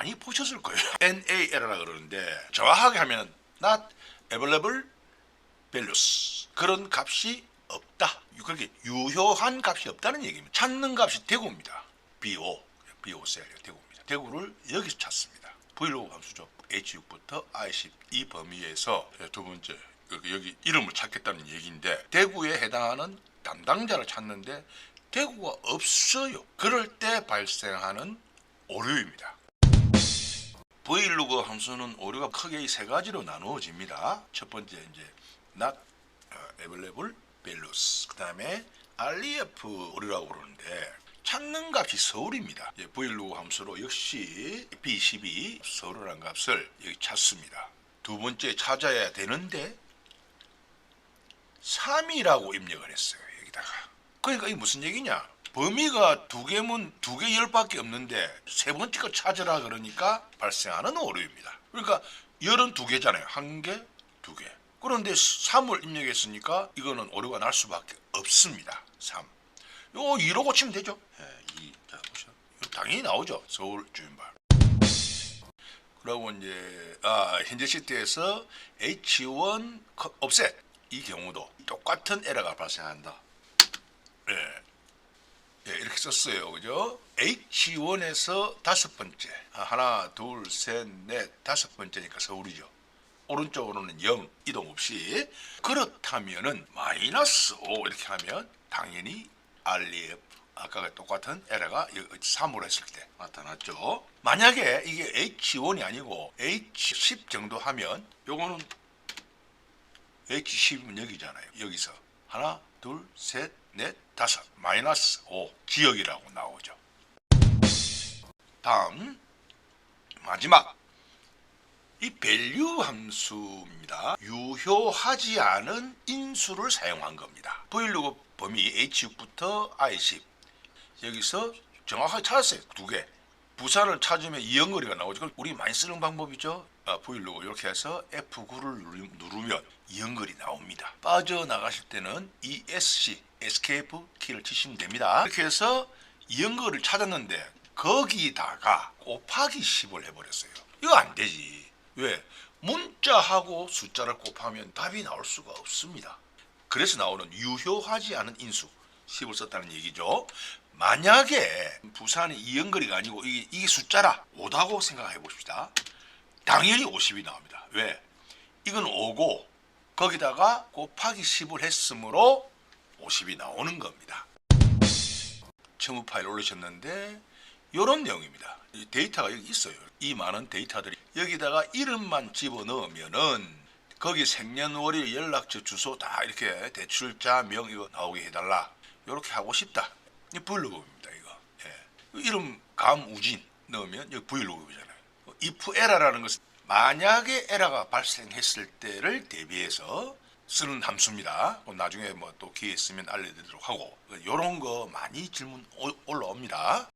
많이 보셨을 거예요. NAL이라 그러는데 정확하게 하면 not available values, 그런 값이 없다. 그렇게 유효한 값이 없다는 얘기입니다. 찾는 값이 대구입니다. BO 대구입니다. 대구를 여기서 찾습니다. 브이로그 함수죠. H6부터 I10 이 범위에서 두 번째 여기 이름을 찾겠다는 얘기인데, 대구에 해당하는 담당자를 찾는데 대구가 없어요. 그럴 때 발생하는 오류입니다. 브이로그 함수는 오류가 크게 세 가지로 나누어집니다. 첫 번째 이제 not available values, 그 다음에 REF 오류라고 그러는데 찾는 값이 서울입니다. 브이로그 함수로 역시 B12 서울이라는 값을 여기 찾습니다. 두 번째 찾아야 되는데 3이라고 입력을 했어요. 여기다가. 그러니까 이게 무슨 얘기냐? 범위가 두 개면 두 개 열밖에 없는데 세 번째 거 찾으라 그러니까 발생하는 오류입니다. 그러니까 열은 두 개잖아요. 한 개, 두 개. 그런데 3을 입력했으니까 이거는 오류가 날 수밖에 없습니다. 3. 요거 2로 고치면 되죠. 2. 자, 보시죠. 당연히 나오죠. 서울 주민발. 그리고 이제 현재 시트에서 H1 offset 이 경우도 똑같은 에러가 발생한다. 이렇게 썼어요. 그죠? H1에서 다섯 번째. 하나, 둘, 셋, 넷, 다섯 번째니까 서울이죠. 오른쪽으로는 0 이동 없이. 그렇다면은 마이너스 5 이렇게 하면 당연히 REF 아까 똑같은 에러가 3으로 했을 때 나타났죠. 만약에 이게 H1이 아니고 H10 정도 하면 요거는 H10은 여기잖아요. 여기서 하나, 둘, 셋, 넷, 다섯, 마이너스 5 지역이라고 나오죠. 다음 마지막 이 value 함수입니다. 유효하지 않은 인수를 사용한 겁니다. 브이로그 범위 H6부터 I10 여기서 정확하게 찾았어요. 두 개. 부산을 찾으면 이연거리가 나오죠. 우리 많이 쓰는 방법이죠. 브이로그 이렇게 해서 F9를 누르면 이연거리 나옵니다. 빠져나가실 때는 ESC escape 키를 치시면 됩니다. 이렇게 해서 이연거리를 찾았는데 거기다가 곱하기 10을 해버렸어요. 이거 안 되지. 왜? 문자하고 숫자를 곱하면 답이 나올 수가 없습니다. 그래서 나오는 유효하지 않은 인수 10을 썼다는 얘기죠. 만약에 부산이 이연거리가 아니고 이게 숫자라 5다고 생각해 봅시다. 당연히 50이 나옵니다. 왜? 이건 5고 거기다가 곱하기 10을 했으므로 50이 나오는 겁니다. 첨부 파일 올리셨는데 이런 내용입니다. 데이터가 여기 있어요. 이 많은 데이터들이 여기다가 이름만 집어넣으면은 거기 생년월일, 연락처, 주소 다 이렇게 대출자명 이거 나오게 해달라. 이렇게 하고 싶다. 이 브이로그입니다. 이거. 이름 감우진 넣으면 여기 브이로그잖아요. if error라는 것은 만약에 에러가 발생했을 때를 대비해서 쓰는 함수입니다. 나중에 뭐 또 기회 있으면 알려드리도록 하고 이런 거 많이 질문 올라옵니다.